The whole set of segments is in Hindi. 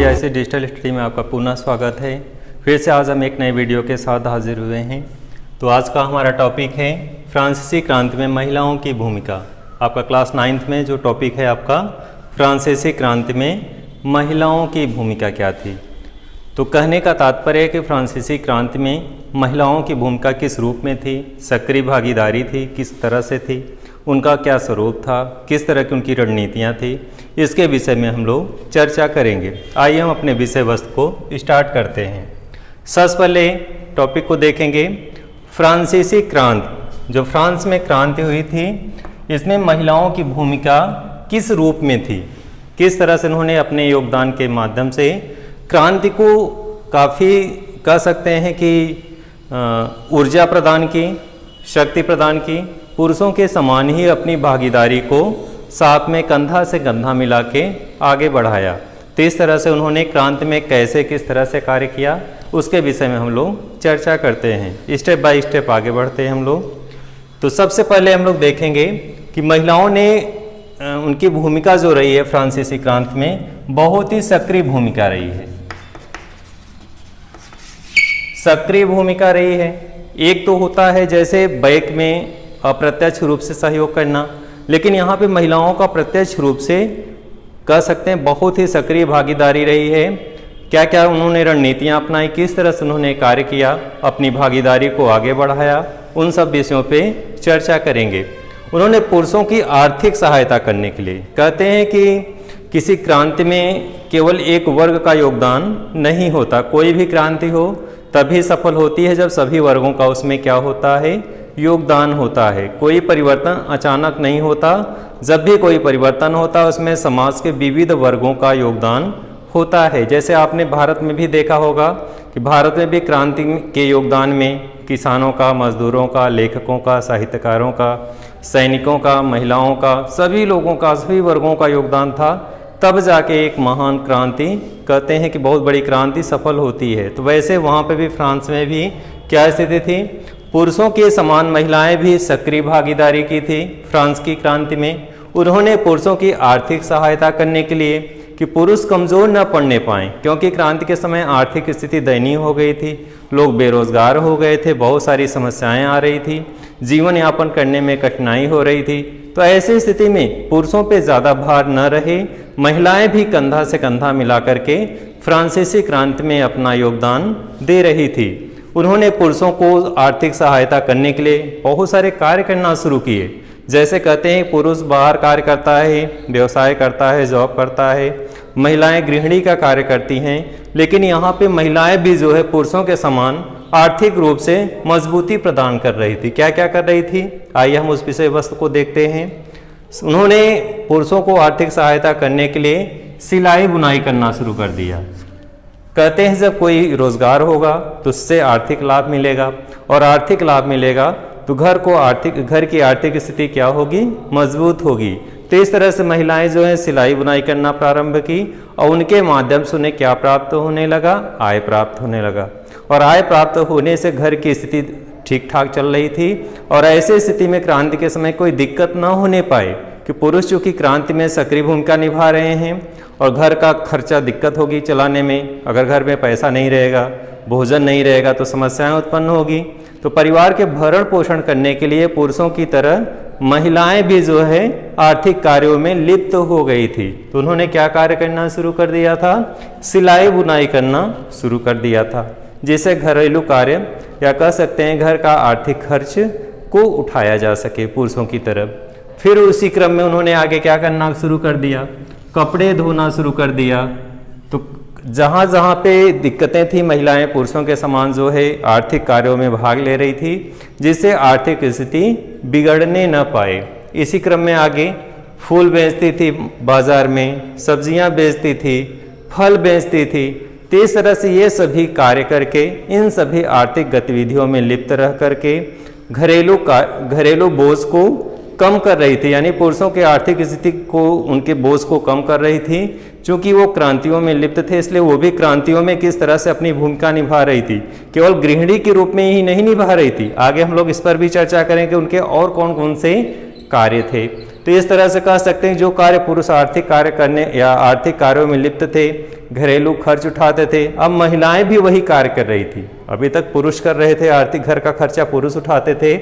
CIC डिजिटल स्टडी में आपका पुनः स्वागत है। फिर से आज हम एक नए वीडियो के साथ हाजिर हुए हैं। तो आज का हमारा टॉपिक है फ्रांसीसी क्रांति में महिलाओं की भूमिका। आपका क्लास 9th में जो टॉपिक है आपका फ्रांसीसी क्रांति में महिलाओं की भूमिका क्या थी। तो कहने का तात्पर्य है कि फ्रांसीसी क्रांति में महिलाओं की भूमिका किस रूप में थी, सक्रिय भागीदारी थी, किस तरह से थी, उनका क्या स्वरूप था, किस तरह की उनकी रणनीतियाँ थी, इसके विषय में हम लोग चर्चा करेंगे। आइए हम अपने विषय वस्तु को स्टार्ट करते हैं। सबसे पहले टॉपिक को देखेंगे फ्रांसीसी क्रांति। जो फ्रांस में क्रांति हुई थी, इसमें महिलाओं की भूमिका किस रूप में थी, किस तरह से उन्होंने अपने योगदान के माध्यम से क्रांति को काफ़ी कह सकते हैं कि ऊर्जा प्रदान की, शक्ति प्रदान की, पुरुषों के समान ही अपनी भागीदारी को साथ में कंधा से कंधा मिला के आगे बढ़ाया। तो इस तरह से उन्होंने क्रांति में कैसे किस तरह से कार्य किया, उसके विषय में हम लोग चर्चा करते हैं। स्टेप बाय स्टेप आगे बढ़ते हैं हम लोग। तो सबसे पहले हम लोग देखेंगे कि महिलाओं ने उनकी भूमिका जो रही है फ्रांसीसी क्रांति में, बहुत ही सक्रिय भूमिका रही है। सक्रिय भूमिका रही है। एक तो होता है जैसे बैक में अप्रत्यक्ष रूप से सहयोग करना, लेकिन यहाँ पे महिलाओं का प्रत्यक्ष रूप से कह सकते हैं बहुत ही सक्रिय भागीदारी रही है। क्या क्या उन्होंने रणनीतियाँ अपनाई, किस तरह से उन्होंने कार्य किया, अपनी भागीदारी को आगे बढ़ाया, उन सब विषयों पे चर्चा करेंगे। उन्होंने पुरुषों की आर्थिक सहायता करने के लिए, कहते हैं कि किसी क्रांति में केवल एक वर्ग का योगदान नहीं होता, कोई भी क्रांति हो तभी सफल होती है जब सभी वर्गों का उसमें क्या होता है, योगदान होता है। कोई परिवर्तन अचानक नहीं होता, जब भी कोई परिवर्तन होता है उसमें समाज के विविध वर्गों का योगदान होता है। जैसे आपने भारत में भी देखा होगा कि भारत में भी क्रांति के योगदान में किसानों का, मजदूरों का, लेखकों का, साहित्यकारों का, सैनिकों का, महिलाओं का, सभी लोगों का, सभी वर्गों का योगदान था। तब जाके एक महान क्रांति, कहते हैं कि बहुत बड़ी क्रांति सफल होती है। तो वैसे वहाँ पे भी फ्रांस में भी क्या स्थिति थी, पुरुषों के समान महिलाएं भी सक्रिय भागीदारी की थी फ्रांस की क्रांति में। उन्होंने पुरुषों की आर्थिक सहायता करने के लिए कि पुरुष कमज़ोर न पड़ने पाएँ, क्योंकि क्रांति के समय आर्थिक स्थिति दयनीय हो गई थी, लोग बेरोजगार हो गए थे, बहुत सारी समस्याएं आ रही थी, जीवन यापन करने में कठिनाई हो रही थी। तो ऐसी स्थिति में पुरुषों पे ज़्यादा भार न रहे, महिलाएं भी कंधा से कंधा मिला करके फ्रांसीसी क्रांति में अपना योगदान दे रही थी। उन्होंने पुरुषों को आर्थिक सहायता करने के लिए बहुत सारे कार्य करना शुरू किए। जैसे कहते हैं पुरुष बाहर कार्य करता है, व्यवसाय करता है, जॉब करता है, महिलाएं गृहिणी का कार्य करती हैं, लेकिन यहाँ पे महिलाएं भी जो है पुरुषों के समान आर्थिक रूप से मजबूती प्रदान कर रही थी। क्या क्या कर रही थी, आइए हम उस विषय वस्तु को देखते हैं। उन्होंने पुरुषों को आर्थिक सहायता करने के लिए सिलाई बुनाई करना शुरू कर दिया। कहते हैं जब कोई रोजगार होगा तो उससे आर्थिक लाभ मिलेगा, और आर्थिक लाभ मिलेगा तो घर की आर्थिक स्थिति क्या होगी, मजबूत होगी। तो इस तरह से महिलाएं जो है सिलाई बुनाई करना प्रारंभ की, और उनके माध्यम से उन्हें क्या प्राप्त होने लगा, आय प्राप्त होने लगा। और आय प्राप्त होने से घर की स्थिति ठीक ठाक चल रही थी। और ऐसे स्थिति में क्रांति के समय कोई दिक्कत न होने पाए कि पुरुष चूँकि क्रांति में सक्रिय भूमिका निभा रहे हैं और घर का खर्चा दिक्कत होगी चलाने में। अगर घर में पैसा नहीं रहेगा, भोजन नहीं रहेगा तो समस्याएं उत्पन्न होगी। तो परिवार के भरण पोषण करने के लिए पुरुषों की तरह महिलाएं भी जो है आर्थिक कार्यों में लिप्त हो गई थी। तो उन्होंने क्या कार्य करना शुरू कर दिया था, सिलाई बुनाई करना शुरू कर दिया था, जिससे घरेलू कार्य या कह सकते हैं घर का आर्थिक खर्च को उठाया जा सके पुरुषों की तरफ। फिर उसी क्रम में उन्होंने आगे क्या करना शुरू कर दिया, कपड़े धोना शुरू कर दिया। तो जहाँ जहाँ पे दिक्कतें थी, महिलाएं पुरुषों के समान जो है आर्थिक कार्यों में भाग ले रही थी, जिससे आर्थिक स्थिति बिगड़ने न पाए। इसी क्रम में आगे फूल बेचती थी बाजार में, सब्जियां बेचती थी, फल बेचती थी। तो इस तरह से ये सभी कार्य करके, इन सभी आर्थिक गतिविधियों में लिप्त रह करके घरेलू बोझ को कम कर रही थी, यानी पुरुषों के आर्थिक स्थिति को, उनके बोझ को कम कर रही थी। चूंकि वो क्रांतियों में लिप्त थे, इसलिए वो भी क्रांतियों में किस तरह से अपनी भूमिका निभा रही थी, केवल गृहिणी के रूप में ही नहीं निभा रही थी। आगे हम लोग इस पर भी चर्चा करें कि उनके और कौन कौन से कार्य थे। तो इस तरह से कह सकते हैं जो कार्य पुरुष आर्थिक कार्य करने या आर्थिक कार्यों में लिप्त थे, घरेलू खर्च उठाते थे, अब महिलाएं भी वही कार्य कर रही थी। अभी तक पुरुष कर रहे थे, आर्थिक घर का खर्चा पुरुष उठाते थे,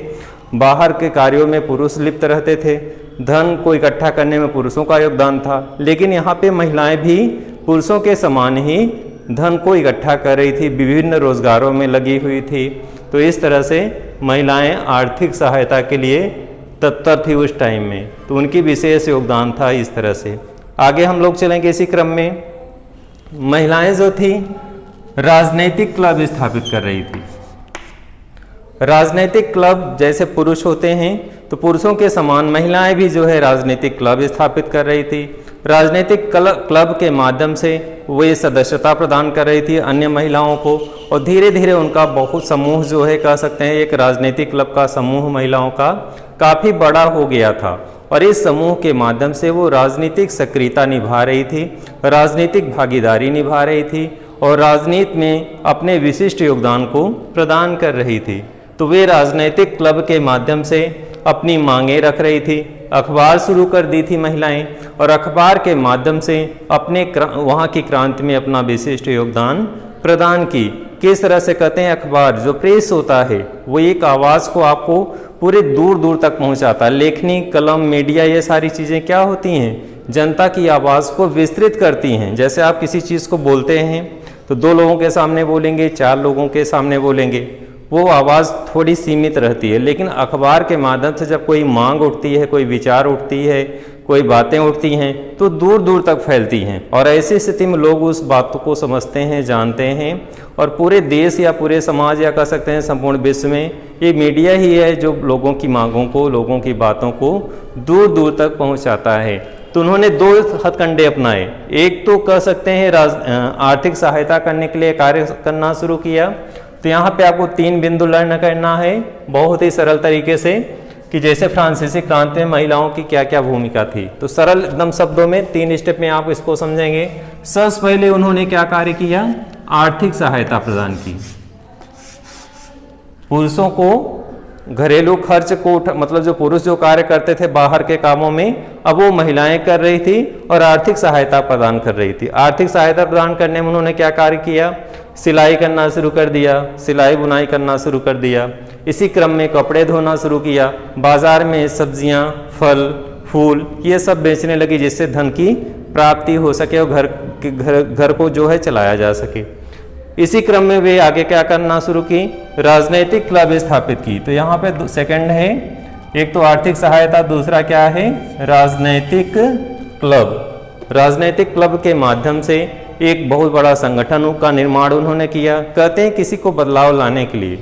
बाहर के कार्यों में पुरुष लिप्त रहते थे, धन को इकट्ठा करने में पुरुषों का योगदान था। लेकिन यहाँ पे महिलाएं भी पुरुषों के समान ही धन को इकट्ठा कर रही थी, विभिन्न रोजगारों में लगी हुई थी। तो इस तरह से महिलाएं आर्थिक सहायता के लिए तत्पर थी उस टाइम में, तो उनकी विशेष योगदान था। इस तरह से आगे हम लोग चलेंगे। इसी क्रम में महिलाएं जो थी राजनीतिक क्लब स्थापित कर रही थी। राजनीतिक क्लब जैसे पुरुष होते हैं तो पुरुषों के समान महिलाएं भी जो है राजनीतिक क्लब स्थापित कर रही थी। राजनीतिक क्लब के माध्यम से वे सदस्यता प्रदान कर रही थी अन्य महिलाओं को, और धीरे धीरे उनका बहुत समूह जो है कह सकते हैं एक राजनीतिक क्लब का समूह महिलाओं का काफ़ी बड़ा हो गया था। और इस समूह के माध्यम से वो राजनीतिक सक्रियता निभा रही थी, राजनीतिक भागीदारी निभा रही थी और राजनीति में अपने विशिष्ट योगदान को प्रदान कर रही थी। तो वे राजनीतिक क्लब के माध्यम से अपनी मांगें रख रही थी, अखबार शुरू कर दी थी महिलाएं, और अखबार के माध्यम से अपने वहाँ की क्रांति में अपना विशिष्ट योगदान प्रदान की। किस तरह से कहते हैं, अखबार जो प्रेस होता है वो एक आवाज़ को आपको पूरे दूर दूर तक पहुँचाता है। लेखनी, कलम, मीडिया, ये सारी चीज़ें क्या होती हैं, जनता की आवाज़ को विस्तृत करती हैं। जैसे आप किसी चीज़ को बोलते हैं तो 2 लोगों के सामने बोलेंगे, 4 लोगों के सामने बोलेंगे, वो आवाज़ थोड़ी सीमित रहती है। लेकिन अखबार के माध्यम से जब कोई मांग उठती है, कोई विचार उठती है, कोई बातें उठती हैं तो दूर दूर तक फैलती हैं, और ऐसी स्थिति में लोग उस बात को समझते हैं, जानते हैं, और पूरे देश या पूरे समाज या कह सकते हैं संपूर्ण विश्व में ये मीडिया ही है जो लोगों की मांगों को, लोगों की बातों को दूर दूर तक पहुंचाता है। तो उन्होंने 2 हथकंडे अपनाए। एक तो कह सकते हैं आर्थिक सहायता करने के लिए कार्य करना शुरू किया। तो यहाँ पे आपको 3 बिंदु लर्न करना है बहुत ही सरल तरीके से, कि जैसे फ्रांसीसी क्रांति में महिलाओं की क्या क्या भूमिका थी। तो सरल एकदम शब्दों में 3 स्टेप में आप इसको समझेंगे। सबसे पहले उन्होंने क्या कार्य किया, आर्थिक सहायता प्रदान की। पुरुषों को घरेलू खर्च को मतलब जो पुरुष जो कार्य करते थे बाहर के कामों में, अब वो महिलाएं कर रही थी और आर्थिक सहायता प्रदान कर रही थी। आर्थिक सहायता प्रदान करने में उन्होंने क्या कार्य किया, सिलाई करना शुरू कर दिया, सिलाई बुनाई करना शुरू कर दिया। इसी क्रम में कपड़े धोना शुरू किया। बाजार में सब्जियां, फल, फूल ये सब बेचने लगी, जिससे धन की प्राप्ति हो सके और घर को जो है चलाया जा सके। इसी क्रम में वे आगे क्या करना शुरू की, राजनीतिक क्लब स्थापित की। तो यहाँ पे सेकंड है, एक तो आर्थिक सहायता, दूसरा क्या है, राजनीतिक क्लब। राजनीतिक क्लब के माध्यम से एक बहुत बड़ा संगठन का निर्माण उन्होंने किया। कहते हैं किसी को बदलाव लाने के लिए,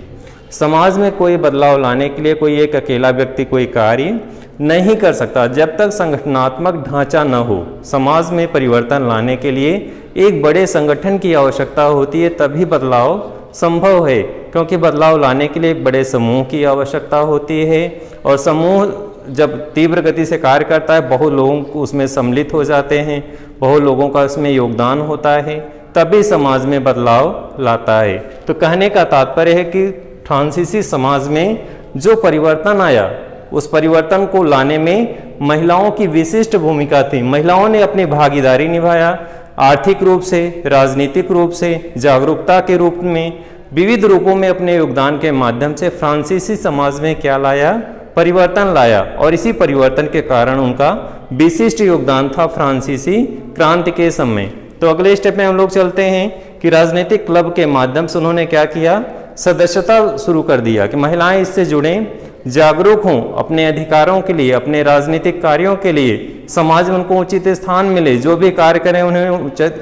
समाज में कोई बदलाव लाने के लिए कोई एक अकेला व्यक्ति कोई कार्य नहीं कर सकता जब तक संगठनात्मक ढांचा न हो। समाज में परिवर्तन लाने के लिए एक बड़े संगठन की आवश्यकता होती है, तभी बदलाव संभव है, क्योंकि बदलाव लाने के लिए एक बड़े समूह की आवश्यकता होती है, और समूह जब तीव्र गति से कार्य करता है, बहुत लोग उसमें सम्मिलित हो जाते हैं, बहुत लोगों का इसमें योगदान होता है, तभी समाज में बदलाव लाता है। तो कहने का तात्पर्य है कि फ्रांसीसी समाज में जो परिवर्तन आया, उस परिवर्तन को लाने में महिलाओं की विशिष्ट भूमिका थी। महिलाओं ने अपनी भागीदारी निभाया, आर्थिक रूप से, राजनीतिक रूप से, जागरूकता के रूप में, विविध रूपों में अपने योगदान के माध्यम से फ्रांसीसी समाज में क्या लाया, परिवर्तन लाया। और इसी परिवर्तन के कारण उनका विशिष्ट योगदान था फ्रांसीसी क्रांति के समय। तो अगले स्टेप में हम लोग चलते हैं कि राजनीतिक क्लब के माध्यम से उन्होंने क्या किया, सदस्यता शुरू कर दिया कि महिलाएं इससे जुड़ें, जागरूक हों अपने अधिकारों के लिए, अपने राजनीतिक कार्यों के लिए, समाज में उनको उचित स्थान मिले, जो भी कार्य करें उन्हें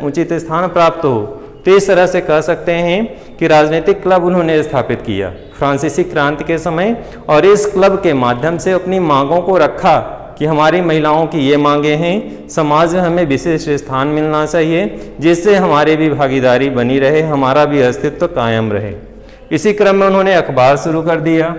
उचित स्थान प्राप्त हो। तो इस तरह से कह सकते हैं कि राजनीतिक क्लब उन्होंने स्थापित किया फ्रांसीसी क्रांति के समय, और इस क्लब के माध्यम से अपनी मांगों को रखा कि हमारी महिलाओं की ये मांगे हैं, समाज में हमें विशेष स्थान मिलना चाहिए, जिससे हमारी भी भागीदारी बनी रहे, हमारा भी अस्तित्व कायम रहे। इसी क्रम में उन्होंने अखबार शुरू कर दिया।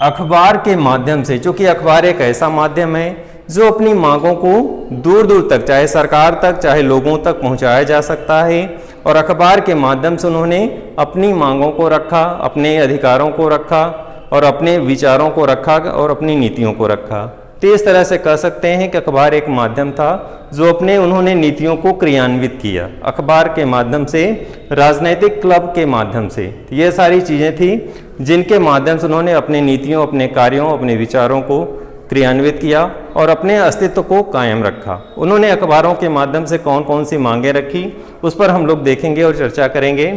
अखबार के माध्यम से, चूंकि अखबार एक ऐसा माध्यम है जो अपनी मांगों को दूर दूर तक, चाहे सरकार तक, चाहे लोगों तक पहुंचाया जा सकता है, और अखबार के माध्यम से उन्होंने अपनी मांगों को रखा, अपने अधिकारों को रखा, और अपने विचारों को रखा, और अपनी नीतियों को रखा। तो इस तरह से कह सकते हैं कि अखबार एक माध्यम था जो अपने उन्होंने नीतियों को क्रियान्वित किया, अखबार के माध्यम से, राजनीतिक क्लब के माध्यम से। तो ये सारी चीज़ें थी जिनके माध्यम से उन्होंने अपनी नीतियों, अपने कार्यों, अपने विचारों को क्रियान्वित किया और अपने अस्तित्व को कायम रखा। उन्होंने अखबारों के माध्यम से कौन कौन सी मांगें रखी उस पर हम लोग देखेंगे और चर्चा करेंगे।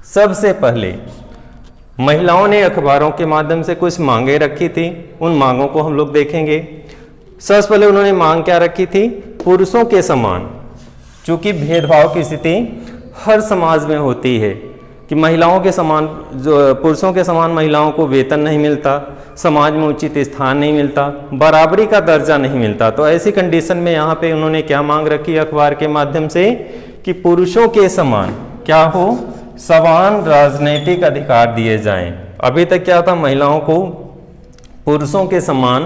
सबसे पहले महिलाओं ने अखबारों के माध्यम से कुछ मांगें रखी थी, उन मांगों को हम लोग देखेंगे। सबसे पहले उन्होंने मांग क्या रखी थी? पुरुषों के समान, चूंकि भेदभाव की स्थिति हर समाज में होती है कि महिलाओं के समान, जो पुरुषों के समान महिलाओं को वेतन नहीं मिलता, समाज में उचित स्थान नहीं मिलता, बराबरी का दर्जा नहीं मिलता। तो ऐसी कंडीशन में यहाँ पे उन्होंने क्या मांग रखी अखबार के माध्यम से कि पुरुषों के समान क्या हो, समान राजनीतिक अधिकार दिए जाएं। अभी तक क्या था, महिलाओं को पुरुषों के समान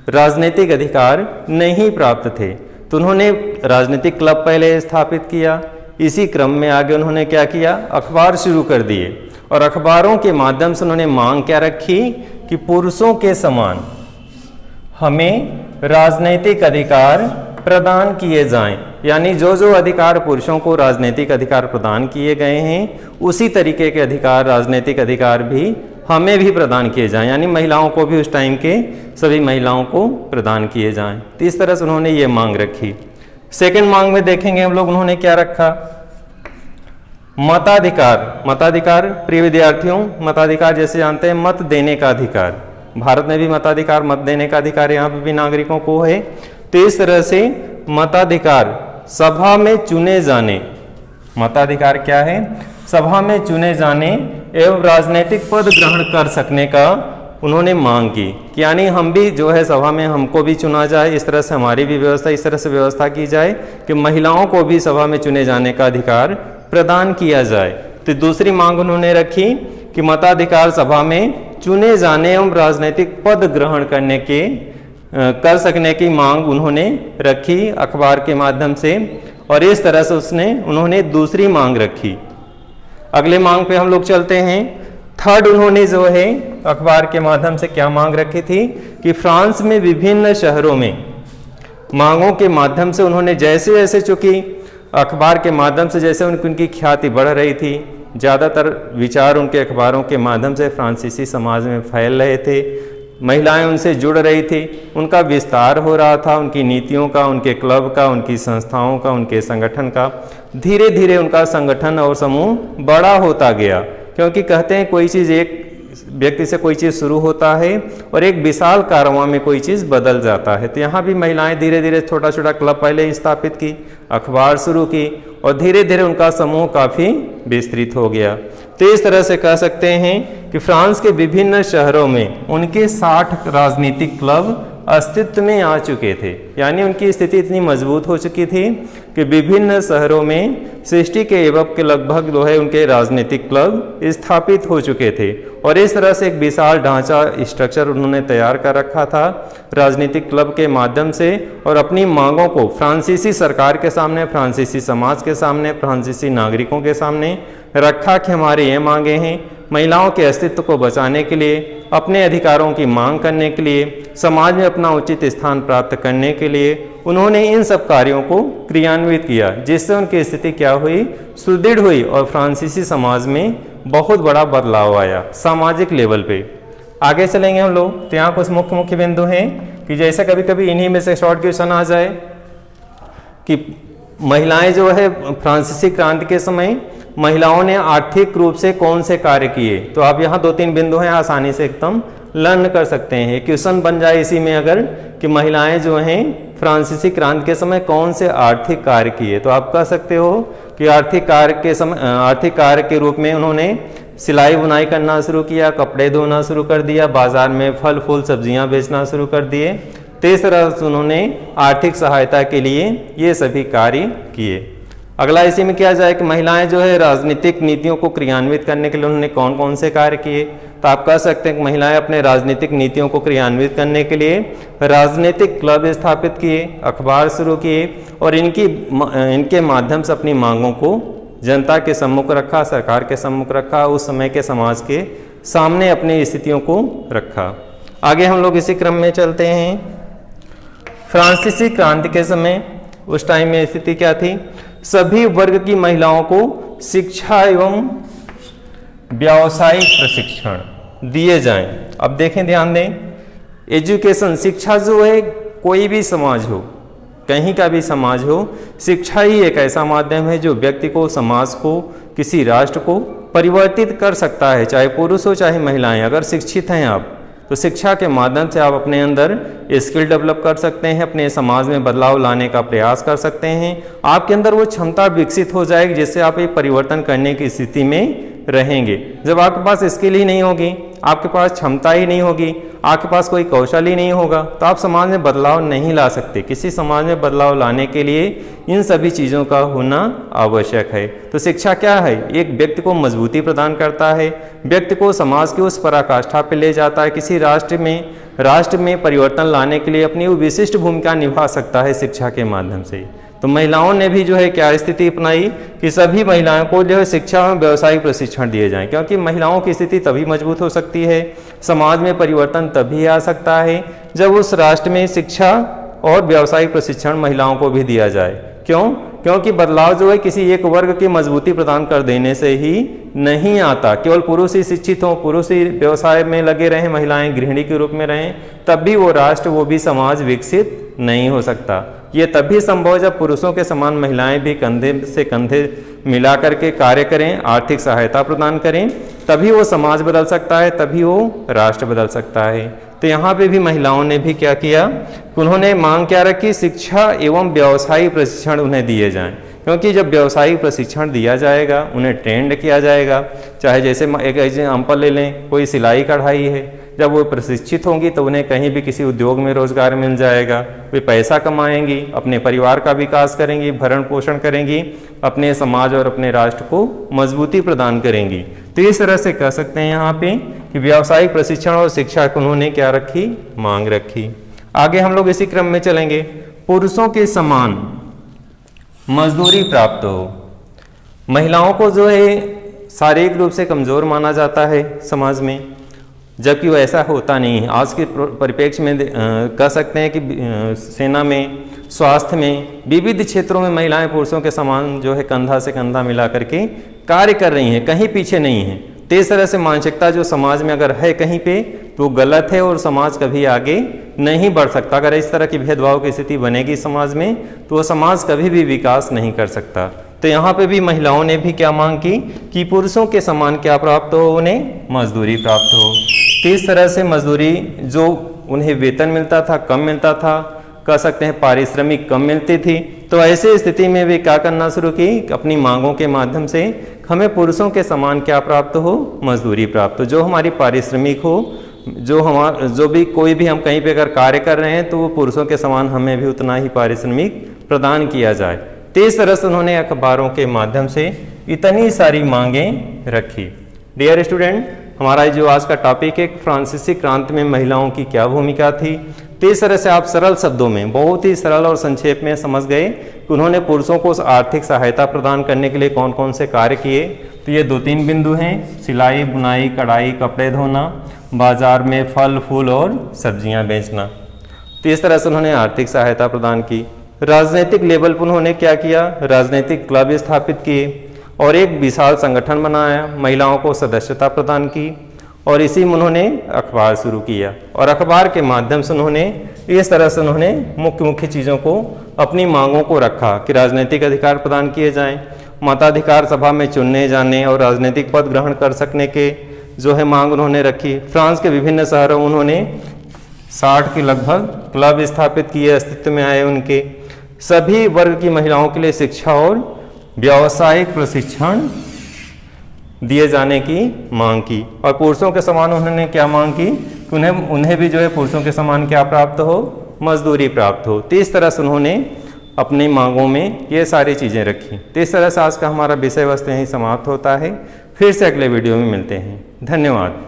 राजनीतिक अधिकार नहीं प्राप्त थे। तो उन्होंने राजनीतिक क्लब पहले स्थापित किया, इसी क्रम में आगे उन्होंने क्या किया, अखबार शुरू कर दिए और अखबारों के माध्यम से उन्होंने मांग क्या रखी कि पुरुषों के समान हमें राजनीतिक अधिकार प्रदान किए जाएं। यानी जो जो अधिकार पुरुषों को राजनीतिक अधिकार प्रदान किए गए हैं, उसी तरीके के अधिकार, राजनीतिक अधिकार भी हमें भी प्रदान किए जाएं, यानी महिलाओं को भी उस टाइम के सभी महिलाओं को प्रदान किए जाएं। तो इस तरह से उन्होंने ये मांग रखी। सेकंड मांग में देखेंगे हम लोग उन्होंने क्या रखा, मताधिकार। मताधिकार प्रिय विद्यार्थियों, मताधिकार जैसे जानते हैं मत देने का अधिकार, भारत में भी मताधिकार, मत देने का अधिकार यहाँ पे भी नागरिकों को है। तो इस तरह से मताधिकार, सभा में चुने जाने, मताधिकार क्या है, सभा में चुने जाने एवं राजनीतिक पद ग्रहण कर सकने का उन्होंने मांग की कि यानी हम भी जो है सभा में हमको भी चुना जाए, इस तरह से हमारी भी व्यवस्था, इस तरह से व्यवस्था की जाए कि महिलाओं को भी सभा में चुने जाने का अधिकार प्रदान किया जाए। तो दूसरी मांग उन्होंने रखी कि मताधिकार सभा में चुने जाने एवं राजनीतिक पद ग्रहण करने के कर सकने की मांग उन्होंने रखी अखबार के माध्यम से। और इस तरह से उन्होंने दूसरी मांग रखी। अगले मांग पे हम लोग चलते हैं। थर्ड उन्होंने जो है अखबार के माध्यम से क्या मांग रखी थी कि फ्रांस में विभिन्न शहरों में मांगों के माध्यम से उन्होंने जैसे जैसे, चूंकि अखबार के माध्यम से जैसे उनकी ख्याति बढ़ रही थी, ज़्यादातर विचार उनके अखबारों के माध्यम से फ्रांसीसी समाज में फैल रहे थे, महिलाएं उनसे जुड़ रही थी, उनका विस्तार हो रहा था, उनकी नीतियों का, उनके क्लब का, उनकी संस्थाओं का, उनके संगठन का, धीरे धीरे उनका संगठन और समूह बड़ा होता गया। क्योंकि कहते हैं कोई चीज़, एक व्यक्ति से कोई चीज़ शुरू होता है और एक विशाल कारवां में कोई चीज़ बदल जाता है। तो यहाँ भी महिलाएं धीरे धीरे छोटा छोटा क्लब पहले स्थापित की, अखबार शुरू की और धीरे धीरे उनका समूह काफ़ी विस्तृत हो गया। तो इस तरह से कह सकते हैं कि फ्रांस के विभिन्न शहरों में उनके 60 राजनीतिक क्लब अस्तित्व में आ चुके थे। यानी उनकी स्थिति इतनी मजबूत हो चुकी थी कि विभिन्न शहरों में 60 के एवब के लगभग जो है उनके राजनीतिक क्लब स्थापित हो चुके थे। और इस तरह से एक विशाल ढांचा, स्ट्रक्चर उन्होंने तैयार कर रखा था राजनीतिक क्लब के माध्यम से और अपनी मांगों को फ्रांसीसी सरकार के सामने, फ्रांसीसी समाज के सामने, फ्रांसीसी नागरिकों के सामने रखा कि हमारे ये मांगे हैं। महिलाओं के अस्तित्व को बचाने के लिए, अपने अधिकारों की मांग करने के लिए, समाज में अपना उचित स्थान प्राप्त करने के लिए उन्होंने इन सब कार्यों को क्रियान्वित किया, जिससे उनकी स्थिति क्या हुई, सुदृढ़ हुई और फ्रांसीसी समाज में बहुत बड़ा बदलाव आया सामाजिक लेवल पे। आगे चलेंगे हम लोग। तो यहाँ कुछ मुख्य मुख्य बिंदु हैं कि जैसे कभी कभी इन्हीं में से शॉर्ट क्वेश्चन आ जाए कि महिलाएं जो है फ्रांसीसी क्रांति के समय महिलाओं ने आर्थिक रूप से कौन से कार्य किए। तो आप यहाँ 2-3 बिंदु हैं, आसानी से एकदम लर्न कर सकते हैं। क्वेश्चन बन जाए इसी में अगर कि महिलाएं जो हैं फ्रांसीसी क्रांति के समय कौन से आर्थिक कार्य किए, तो आप कह सकते हो कि आर्थिक कार्य के रूप में उन्होंने सिलाई बुनाई करना शुरू किया, कपड़े धोना शुरू कर दिया, बाजार में फल फूल सब्जियां बेचना शुरू कर दिए। तो इस तरह से उन्होंने आर्थिक सहायता के लिए ये सभी कार्य किए। अगला इसी में किया जाए कि महिलाएं जो है राजनीतिक नीतियों को क्रियान्वित करने के लिए उन्होंने कौन कौन से कार्य किए। तो आप कह सकते हैं कि महिलाएं अपने राजनीतिक नीतियों को क्रियान्वित करने के लिए राजनीतिक क्लब स्थापित किए, अखबार शुरू किए और इनके माध्यम से अपनी मांगों को जनता के सम्मुख रखा, सरकार के सम्मुख रखा, उस समय के समाज के सामने अपनी स्थितियों को रखा। आगे हम लोग इसी क्रम में चलते हैं। फ्रांसीसी क्रांति के समय उस टाइम में स्थिति क्या थी? सभी वर्ग की महिलाओं को शिक्षा एवं व्यावसायिक प्रशिक्षण दिए जाएं। अब देखें, ध्यान दें, एजुकेशन, शिक्षा जो है, कोई भी समाज हो, कहीं का भी समाज हो, शिक्षा ही एक ऐसा माध्यम है जो व्यक्ति को, समाज को, किसी राष्ट्र को परिवर्तित कर सकता है, चाहे पुरुष हो चाहे महिलाएं। अगर शिक्षित हैं आप, तो शिक्षा के माध्यम से आप अपने अंदर स्किल डेवलप कर सकते हैं, अपने समाज में बदलाव लाने का प्रयास कर सकते हैं। आपके अंदर वो क्षमता विकसित हो जाएगी जिससे आप एक परिवर्तन करने की स्थिति में रहेंगे। जब आपके पास स्किल ही नहीं होगी, आपके पास क्षमता ही नहीं होगी, आपके पास कोई कौशल ही नहीं होगा, तो आप समाज में बदलाव नहीं ला सकते। किसी समाज में बदलाव लाने के लिए इन सभी चीज़ों का होना आवश्यक है। तो शिक्षा क्या है? एक व्यक्ति को मजबूती प्रदान करता है, व्यक्ति को समाज की उस पराकाष्ठा पर ले जाता है, किसी राष्ट्र में परिवर्तन लाने के लिए अपनी विशिष्ट भूमिका निभा सकता है शिक्षा के माध्यम से। तो महिलाओं ने भी जो है क्या स्थिति अपनाई कि सभी महिलाओं को जो है शिक्षा में व्यावसायिक प्रशिक्षण दिए जाएं, क्योंकि महिलाओं की स्थिति तभी मजबूत हो सकती है, समाज में परिवर्तन तभी आ सकता है जब उस राष्ट्र में शिक्षा और व्यावसायिक प्रशिक्षण महिलाओं को भी दिया जाए। क्यों? क्योंकि बदलाव जो है किसी एक वर्ग की मजबूती प्रदान कर देने से ही नहीं आता। केवल पुरुष ही शिक्षित हों, पुरुष ही व्यवसाय में लगे रहें, महिलाएं गृहिणी के रूप में रहें, तब भी वो राष्ट्र, वो भी समाज विकसित नहीं हो सकता। ये तभी संभव जब पुरुषों के समान महिलाएं भी कंधे से कंधे मिला करके कार्य करें, आर्थिक सहायता प्रदान करें, तभी वो समाज बदल सकता है, तभी वो राष्ट्र बदल सकता है। तो यहाँ पे भी महिलाओं ने भी क्या किया? उन्होंने मांग क्या रखी? शिक्षा एवं व्यावसायिक प्रशिक्षण उन्हें दिए जाएं, क्योंकि जब व्यावसायिक प्रशिक्षण दिया जाएगा, उन्हें ट्रेंड किया जाएगा, चाहे जैसे एक एग्जाम्पल ले लें, कोई सिलाई कढ़ाई है, जब वो प्रशिक्षित होंगी तो उन्हें कहीं भी किसी उद्योग में रोजगार मिल जाएगा, वे पैसा कमाएंगी, अपने परिवार का विकास करेंगी, भरण पोषण करेंगी, अपने समाज और अपने राष्ट्र को मजबूती प्रदान करेंगी। तो इस तरह से कह सकते हैं यहाँ पे कि व्यावसायिक प्रशिक्षण और शिक्षा को उन्होंने क्या रखी? मांग रखी। आगे हम लोग इसी क्रम में चलेंगे। पुरुषों के समान मजदूरी प्राप्त हो। महिलाओं को जो है शारीरिक रूप से कमजोर माना जाता है समाज में, जबकि वो ऐसा होता नहीं है। आज के परिप्रेक्ष्य में कह सकते हैं कि सेना में, स्वास्थ्य में, विविध क्षेत्रों में महिलाएं पुरुषों के समान जो है कंधा से कंधा मिला करके कार्य कर रही हैं, कहीं पीछे नहीं है। तो इस तरह से मानसिकता जो समाज में अगर है कहीं पे, तो गलत है और समाज कभी आगे नहीं बढ़ सकता। अगर इस तरह की भेदभाव की स्थिति बनेगी समाज में, तो वो समाज कभी भी विकास नहीं कर सकता। तो यहाँ पे भी महिलाओं ने भी क्या मांग की कि पुरुषों के समान क्या प्राप्त हो? उन्हें मजदूरी प्राप्त हो। तो इस तरह से मजदूरी जो उन्हें वेतन मिलता था कम मिलता था, कह सकते हैं पारिश्रमिक कम मिलती थी। तो ऐसे स्थिति में वे क्या करना शुरू की? अपनी मांगों के माध्यम से हमें पुरुषों के समान क्या प्राप्त हो? मजदूरी प्राप्त हो, जो हमारी पारिश्रमिक हो, जो भी कोई भी हम कहीं पे अगर कार्य कर रहे हैं तो वो पुरुषों के समान हमें भी उतना ही पारिश्रमिक प्रदान किया जाए। तो इस तरह से उन्होंने अखबारों के माध्यम से इतनी सारी मांगें रखी। डियर स्टूडेंट, हमारा जो आज का टॉपिक है फ्रांसीसी क्रांति में महिलाओं की क्या भूमिका थी। तो इस तरह से आप सरल शब्दों में, बहुत ही सरल और संक्षेप में समझ गए कि उन्होंने पुरुषों को आर्थिक सहायता प्रदान करने के लिए कौन कौन से कार्य किए। तो ये 2-3 बिंदु हैं: सिलाई, बुनाई, कढ़ाई, कपड़े धोना, बाजार में फल फूल और सब्जियां बेचना। तो इस तरह से उन्होंने आर्थिक सहायता प्रदान की। राजनीतिक लेवल पर उन्होंने क्या किया? राजनीतिक क्लब स्थापित किए और एक विशाल संगठन बनाया, महिलाओं को सदस्यता प्रदान की, और इसी में उन्होंने अखबार शुरू किया। और अखबार के माध्यम से उन्होंने इस तरह से उन्होंने मुख्य चीज़ों को, अपनी मांगों को रखा कि राजनीतिक अधिकार प्रदान किए जाएं, मताधिकार, सभा में चुनने जाने और राजनीतिक पद ग्रहण कर सकने के जो है मांग उन्होंने रखी। फ्रांस के विभिन्न शहरों में उन्होंने 60 के लगभग क्लब स्थापित किए, अस्तित्व में आए उनके। सभी वर्ग की महिलाओं के लिए शिक्षा और व्यावसायिक प्रशिक्षण दिए जाने की मांग की। और पुरुषों के समान उन्होंने क्या मांग की कि उन्हें भी जो है पुरुषों के समान क्या प्राप्त हो? मजदूरी प्राप्त हो। तो इस तरह से उन्होंने अपनी मांगों में ये सारी चीज़ें रखी। तो इस तरह से आज का हमारा विषय वस्तु यहीं समाप्त होता है। फिर से अगले वीडियो में मिलते हैं। धन्यवाद।